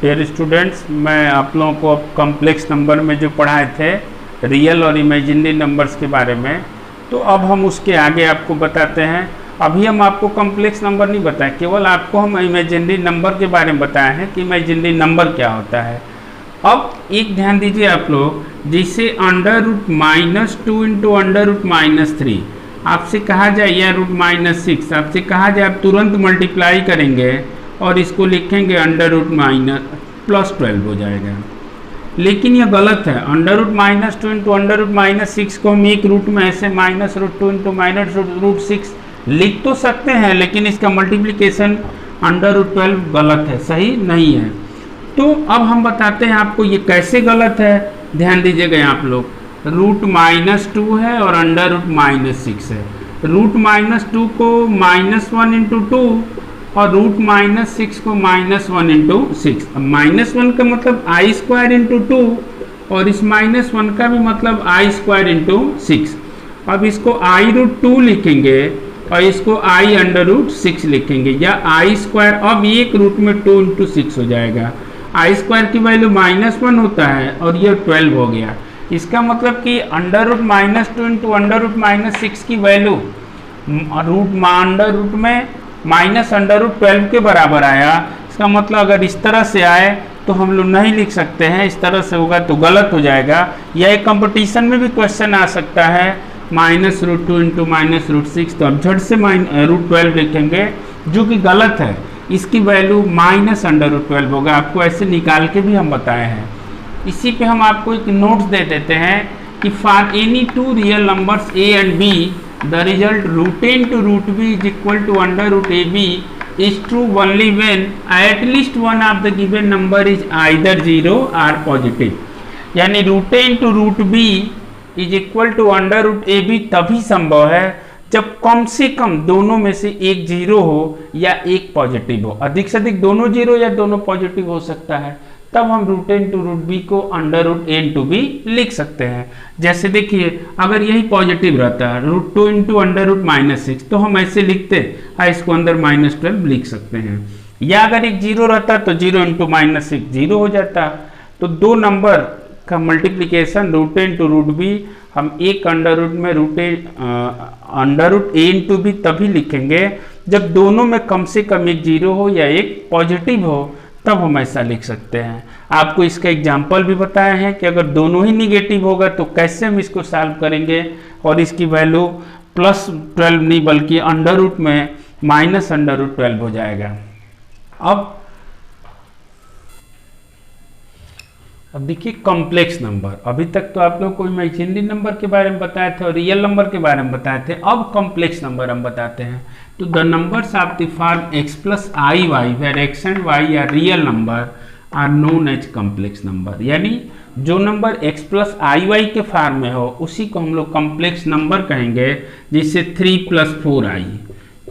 Dear students, मैं आप लोगों को अब कॉम्प्लेक्स नंबर में जो पढ़ाए थे रियल और इमेजिनरी नंबर्स के बारे में, तो अब हम उसके आगे आपको बताते हैं। अभी हम आपको कॉम्प्लेक्स नंबर नहीं बताए, केवल आपको हम इमेजिनरी नंबर के बारे में बताए हैं कि इमेजिनरी नंबर क्या होता है। अब एक ध्यान दीजिए आप लोग, जैसे √-2 इंटू √-3 आपसे कहा जाए या √-6 आपसे कहा जाए, आप तुरंत मल्टीप्लाई करेंगे और इसको लिखेंगे √+12 हो जाएगा। लेकिन यह गलत है। √-2 इंटू √-6 को हम एक रूट में ऐसे -√2 इंटू -√6 लिख तो सकते हैं, लेकिन इसका मल्टीप्लिकेशन √12 गलत है, सही नहीं है। तो अब हम बताते हैं आपको ये कैसे गलत है। ध्यान दीजिएगा आप लोग, √-2 है और √-6 है। √-2 को -1 इंटू 2 और √-6 को -1 इंटू 6। अब -1 का मतलब I² इंटू 2 और इस -1 का भी मतलब I² इंटू 6। अब इसको I√2 लिखेंगे और इसको I√6 लिखेंगे या I²। अब एक रूट में 2 इंटू 6 हो जाएगा। I² की वैल्यू -1 होता है और यह 12 हो गया। इसका मतलब कि √-2 इंटू √-6 की वैल्यू √- में -√12 के बराबर आया। इसका मतलब अगर इस तरह से आए तो हम लोग नहीं लिख सकते हैं, इस तरह से होगा तो गलत हो जाएगा। या एक कंपटीशन में भी क्वेश्चन आ सकता है -√2 इंटू -√6, तो अब झट से √12 लिखेंगे जो कि गलत है। इसकी वैल्यू -√12 होगा। आपको ऐसे निकाल के भी हम बताए हैं। इसी पे हम आपको एक नोट्स दे देते हैं कि for any two real numbers a and b the result √10 to √b is equal to √ab is true only when at least one of the given number is either 0 or positive। यानी √10 to √b is equal to √ab तभी संभव है जब कम से कम दोनों में से एक 0 हो या एक पॉजिटिव हो। अधिक से अधिक दोनों 0 या दोनों पॉजिटिव हो सकता है, तब हम √10 to √b को √a/b लिख सकते हैं। जैसे देखिए, अगर यही पॉजिटिव रहता है √2 इंटू √-6 तो हम ऐसे लिखते हैं, इसको अंदर -12 लिख सकते हैं। या अगर एक 0 रहता तो 0 इंटू -6 0 हो जाता। तो दो नंबर का मल्टीप्लिकेशन √10 to √b हम एक अंडर में √a/b तभी लिखेंगे जब दोनों में कम से कम एक 0 हो या एक पॉजिटिव हो, तब हम ऐसा लिख सकते हैं। आपको इसका एग्जाम्पल भी बताया है कि अगर दोनों ही निगेटिव होगा तो कैसे हम इसको सॉल्व करेंगे, और इसकी वैल्यू +12 नहीं बल्कि अंडर में -√12 हो जाएगा। अब देखिए कॉम्प्लेक्स नंबर। अभी तक तो आप लोग को इमेजिनरी नंबर के बारे में बताए थे और रियल नंबर के बारे में बताए थे। अब कॉम्प्लेक्स नंबर हम बताते हैं। तो the numbers of the form x + iy where x and y are real number are known as complex number. यानी जो नंबर x + iy के फॉर्म में हो उसी को हम लोग कॉम्प्लेक्स नंबर कहेंगे, जिससे 3 + 4i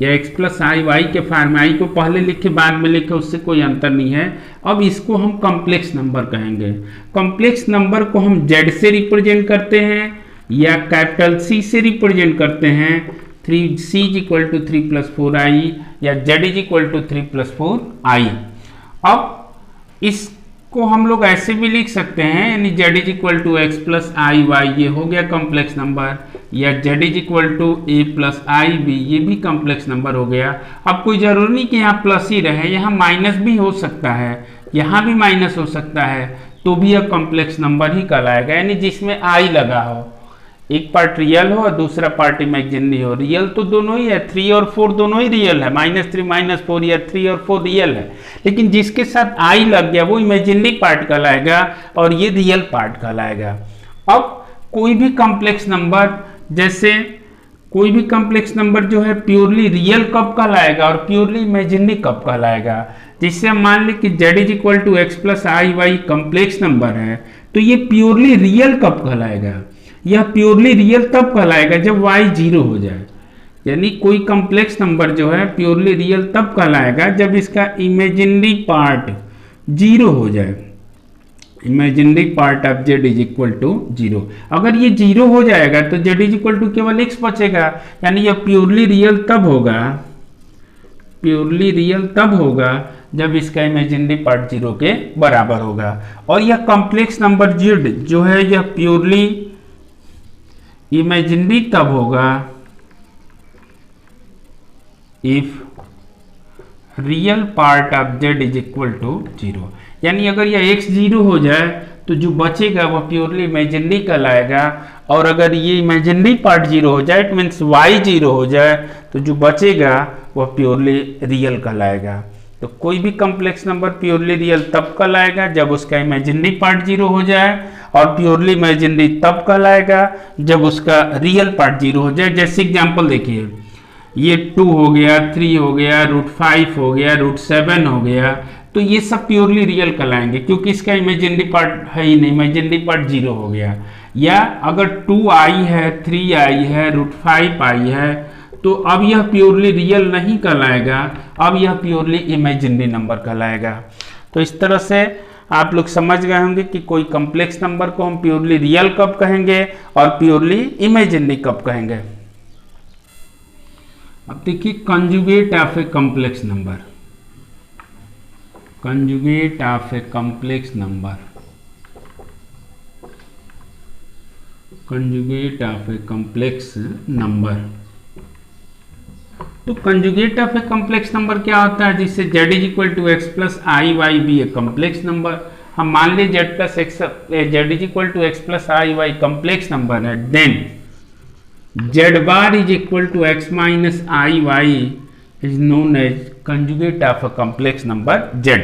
या x + iy के फॉर्म में, i को पहले लिखे बाद में लिखे उससे कोई अंतर नहीं है। अब इसको हम कॉम्प्लेक्स नंबर कहेंगे। कॉम्प्लेक्स नंबर को हम z से रिप्रेजेंट करते हैं या कैपिटल C से रिप्रेजेंट करते हैं। C = 3 + 4i या z = 3 + 4i। अब इसको हम लोग ऐसे भी लिख सकते हैं, यानी z = x + iy, ये हो गया कॉम्प्लेक्स नंबर, या z = a + ib, ये भी कॉम्प्लेक्स नंबर हो गया। अब कोई जरूरी नहीं कि यहाँ प्लस ही रहे, यहाँ माइनस भी हो सकता है, यहाँ भी माइनस हो सकता है, तो भी यह कॉम्प्लेक्स नंबर ही कहलाएगा। यानी जिसमें i लगा हो, एक पार्ट रियल हो और दूसरा पार्ट इमेजिनरी हो। रियल तो दोनों ही है, 3 और 4 दोनों ही रियल है, -3 -4 या 3 और 4 रियल है, लेकिन जिसके साथ i लग गया वो इमेजिनरी पार्ट कहलाएगा और ये रियल पार्ट कहलाएगा। अब कोई भी कॉम्प्लेक्स नंबर, जैसे कोई भी कॉम्प्लेक्स नंबर जो है प्योरली रियल कब कहलाएगा और प्योरली इमेजिनरी कब कहलाएगा। जिससे हम मान लें कि z = x + iy complex number है, तो ये प्योरली रियल कब कहलाएगा। यह प्योरली रियल तब कहलाएगा जब y 0 हो जाए। यानी कोई कॉम्प्लेक्स नंबर जो है प्योरली रियल तब कहलाएगा जब इसका इमेजिनरी पार्ट 0 हो जाए। Imaginary part of z = 0। अगर ये 0 हो जाएगा तो z = केवल x बचेगा। यानी यह प्योरली रियल तब होगा जब इसका इमेजिनरी पार्ट 0 के बराबर होगा। और यह कॉम्प्लेक्स नंबर z जो है यह प्योरली इमेजिनरी तब होगा if real part of z is equal to 0। यानी अगर यह x 0 हो जाए तो जो बचेगा वह प्योरली इमेजिनरी कहलाएगा, और अगर ये इमेजिनरी पार्ट 0 हो जाए इट मीन्स y 0 हो जाए तो जो बचेगा वह प्योरली रियल कहलाएगा। तो कोई भी कॉम्प्लेक्स नंबर प्योरली रियल तब कहलाएगा जब उसका इमेजिनरी पार्ट 0 हो जाए, और प्योरली इमेजिनरी तब कहलाएगा जब उसका रियल पार्ट 0 हो जाए। जैसे एग्जांपल देखिए, ये 2 हो गया, 3 हो गया, √5 हो गया, √7 हो गया, तो ये सब प्योरली रियल कहलाएंगे क्योंकि इसका इमेजिनरी पार्ट है ही नहीं, इमेजिनरी पार्ट 0 हो गया। या अगर 2i है, 3i है, √5i है, तो अब यह प्योरली रियल नहीं कहलाएगा, अब यह प्योरली इमेजिनरी नंबर कहलाएगा। तो इस तरह से आप लोग समझ गए होंगे कि कोई कॉम्प्लेक्स नंबर को हम प्योरली रियल कब कहेंगे और प्योरली इमेजिनरी कब कहेंगे। अब देखिए conjugate of a complex number, conjugate of a complex number, conjugate of a complex number. तो conjugate of a complex number क्या होता है, जिससे z is equal to x plus i y be a complex number. हम मान ली z plus x, z is equal to x plus i y complex number है, then z bar is equal to x minus i y is known as conjugate of a complex number z।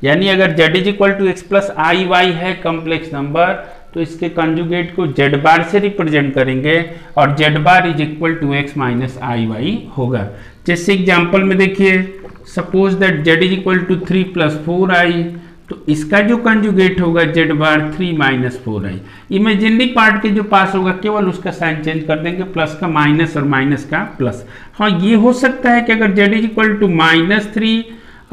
यानी अगर z is equal to x plus i y है complex number तो इसके conjugate को z बार से represent करेंगे और z bar is equal to x minus i y होगा। जैसे एग्जांपल में देखिए, suppose that z is equal to 3 plus 4i, तो इसका जो कंजुगेट होगा z bar 3 minus 4i। Imaginary part के जो पास होगा केवल उसका साइन चेंज कर देंगे, प्लस का माइनस और माइनस का प्लस। हाँ, ये हो सकता है कि अगर z इज इक्वल टू -3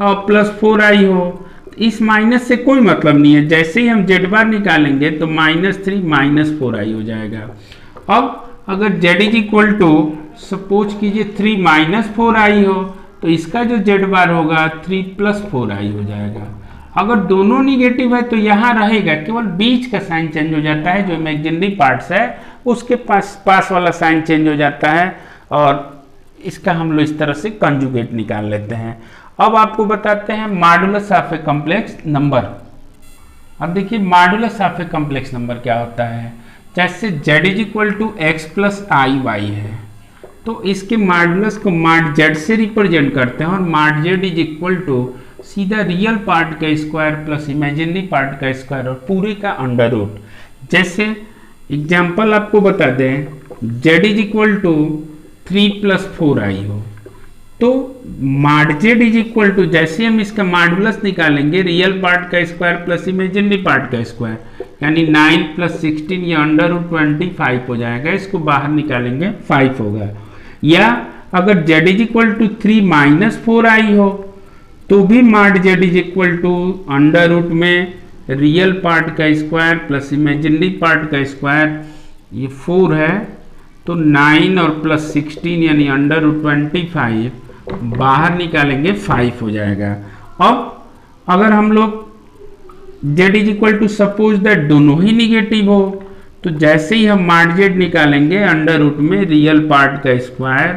और प्लस 4i हो, इस माइनस से कोई मतलब नहीं है, जैसे ही हम z बार निकालेंगे तो -3 माइनस 4i हो जाएगा। अब अगर z is equal to suppose कीजिए 3 माइनस 4i हो, तो इसका जो z बार होगा 3 प्लस 4i हो जाएगा। अगर दोनों निगेटिव है तो यहाँ रहेगा, केवल बीच का साइन चेंज हो जाता है, जो इमेजिनरी पार्ट्स है उसके पास वाला साइन चेंज हो जाता है, और इसका हम लोग इस तरह से कंजुगेट निकाल लेते हैं। अब आपको बताते हैं modulus of a complex number. अब देखिए modulus of a complex number क्या होता है। जैसे z is equal to x plus i y है, तो इसके मॉडुलस को मॉड z से रिप्रेजेंट करते हैं, और mod z is equal to सीधा रियल पार्ट का स्क्वायर प्लस इमेजिनरी पार्ट का स्क्वायर और पूरे का अंडर रूट। जैसे एग्जाम्पल आपको बता दें, z is equal to 3 plus 4i हो, तो mod z is equal to, जैसे हम इसका मॉडुलस निकालेंगे रियल पार्ट का स्क्वायर प्लस इमेजिनरी पार्ट का स्क्वायर, यानी 9 प्लस 16 ये अंडर रूट 25 हो जाएगा, इसको बाहर निकालेंगे 5 होगा। या अगर z is equal to 3 minus 4i हो, तो भी mod z is equal to under root में रियल पार्ट का स्क्वायर प्लस इमेजिनरी पार्ट का स्क्वायर, ये 4 है, तो 9 और प्लस 16 यानी अंडर रूट 25 बाहर निकालेंगे 5 हो जाएगा। अब अगर हम लोग z is equal to suppose that दोनों ही निगेटिव हो, तो जैसे ही हम मॉड z निकालेंगे अंडर रूट में रियल पार्ट का स्क्वायर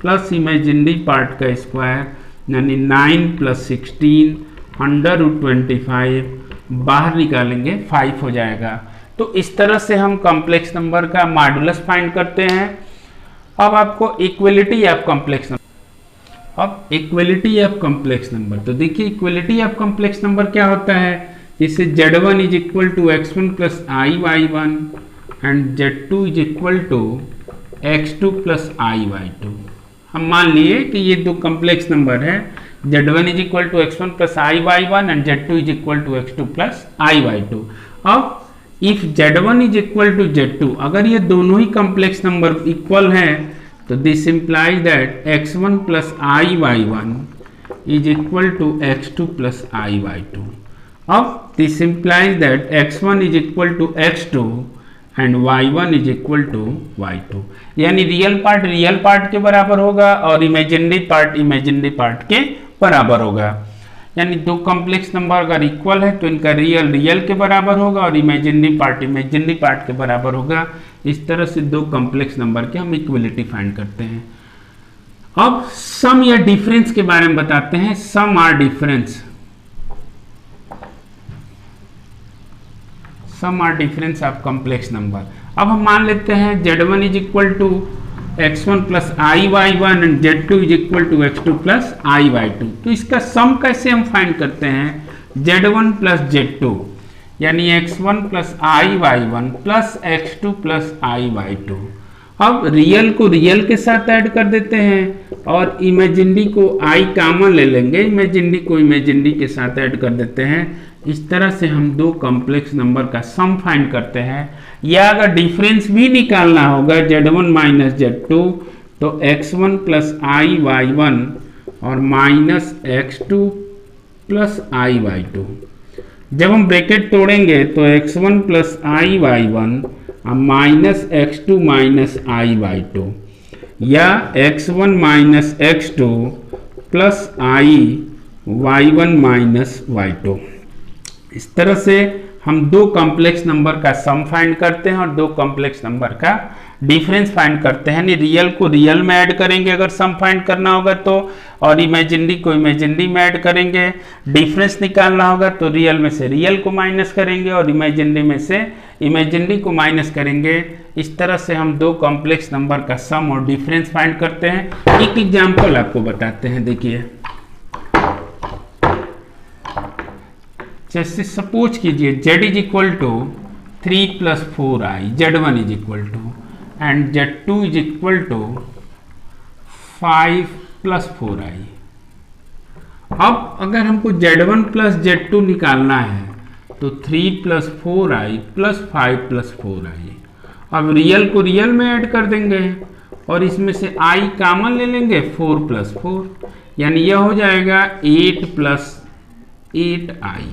प्लस इमेजिनरी पार्ट का स्क्वायर, यानी 9 प्लस 16 अंडर रूट 25 बाहर निकालेंगे 5 हो जाएगा। तो इस तरह से हम कॉम्प्लेक्स नंबर का मॉडुलस फाइंड करते हैं। अब आपको इक्वलिटी ऑफ कॉम्प्लेक्स नंबर, अब इक्वलिटी ऑफ कॉम्प्लेक्स नंबर, तो देखिए इक्वलिटी ऑफ कॉम्प्लेक्स नंबर क्या होता है। जैसे z1 is equal to x1 plus i y one and z2 is equal to x2 plus i y two. हम मान लिए कि ये दो कॉम्प्लेक्स नंबर है, z1 is equal to x1 plus i y one and z2 is equal to x2 plus i y two. अब if z1 is equal to z2, अगर ये दोनों ही कॉम्प्लेक्स नंबर इक्वल हैं तो this implies that x1 plus i y one is equal to x2 plus i y two. अब this implies that x1 is equal to x2 and y1 is equal to y2, यानी real part के बराबर होगा और imaginary part के बराबर होगा। यानी दो कॉम्प्लेक्स नंबर अगर इक्वल है तो इनका रियल रियल के बराबर होगा और इमेजिनरी पार्ट के बराबर होगा। इस तरह से दो कॉम्प्लेक्स नंबर के हम इक्वलिटी फाइंड करते हैं। अब सम या डिफरेंस के बारे में बताते हैं। Sum or difference, sum or difference of complex number. अब हम मान लेते हैं Z1 is equal to x1 plus i/y1 and Z2 is equal to x2 plus i/y2। तो इसका सम कैसे हम फाइंड करते हैं? Z1 प्लस Z2 यानी x1 plus i/y1 plus x2 plus i/y2। अब रियल को रियल के साथ ऐड कर देते हैं और इमेजिनरी को i कॉमन ले लेंगे, इमेजिनरी को इमेजिनरी के साथ ऐड कर देते हैं। इस तरह से हम दो कॉम्प्लेक्स नंबर का सम फाइंड करते हैं। या अगर डिफरेंस भी निकालना होगा Z1 माइनस Z2 तो x1 प्लस i/y1 और माइनस x2 प्लस i/y2। जब हम ब्रैकेट तोड़ेंगे तो x1 plus i/y1 minus x2 minus i/2 या x1 minus x2 plus i/y1 minus y2। इस तरह से हम दो कॉम्प्लेक्स नंबर का सम फाइंड करते हैं और दो कॉम्प्लेक्स नंबर का डिफरेंस फाइंड करते हैं। यानी रियल को रियल में ऐड करेंगे अगर सम फाइंड करना होगा तो, और इमेजिनरी को इमेजिनरी में ऐड करेंगे। डिफरेंस निकालना होगा तो रियल में से रियल को माइनस करेंगे और इमेजिनरी में से इमेजिनरी को माइनस करेंगे। इस तरह से हम दो कॉम्प्लेक्स नंबर का सम और डिफरेंस फाइंड करते हैं। एक एग्जाम्पल आपको बताते हैं। देखिए, जैसे सपोज कीजिए Z is equal to 3 plus 4i, Z1 is equal to and Z2 is equal to 5 plus 4i। अब अगर हमको Z1 प्लस Z2 निकालना है तो 3 plus 4i plus 5 plus 4i। अब रियल को रियल में ऐड कर देंगे और इसमें से i कॉमन ले लेंगे, 4 प्लस 4 यानी यह हो जाएगा 8 प्लस 8i।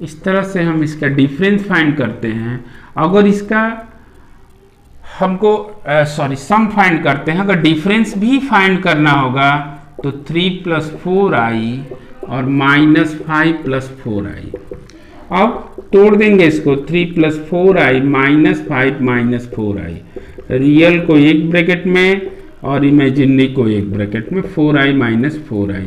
इस तरह से हम इसका डिफरेंस फाइंड करते हैं। अगर इसका हमको सम फाइंड करते हैं, अगर डिफरेंस भी फाइंड करना होगा तो 3 प्लस 4i और माइनस 5 प्लस 4i। अब तोड़ देंगे इसको, 3 plus 4i minus 5 minus 4i। Real को एक ब्रैकेट में और इमेजिनरी को एक ब्रैकेट में, 4i minus 4i।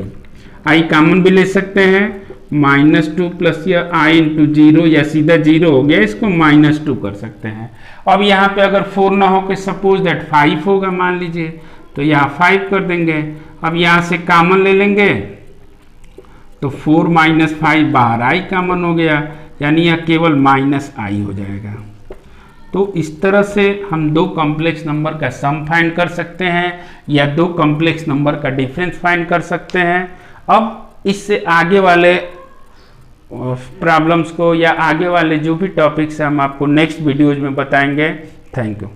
i common भी ले सकते हैं, -2 प्लस या i इंटू 0 या सीधा 0 हो गया, इसको -2 कर सकते हैं। अब यहाँ पे अगर 4 ना हो के सपोज दैट 5 होगा मान लीजिए, तो यहाँ 5 कर देंगे। अब यहाँ से कॉमन ले लेंगे तो 4 माइनस 5 बाहर i कॉमन हो गया, यानी यह केवल -i हो जाएगा। तो इस तरह से हम दो कॉम्प्लेक्स नंबर का सम फाइंड कर सकते हैं या दो कॉम्प्लेक्स नंबर का डिफरेंस फाइंड कर सकते हैं। अब इससे आगे वाले प्रॉब्लम्स को या आगे वाले जो भी टॉपिक्स हैं हम आपको नेक्स्ट वीडियोज में बताएंगे। Thank you.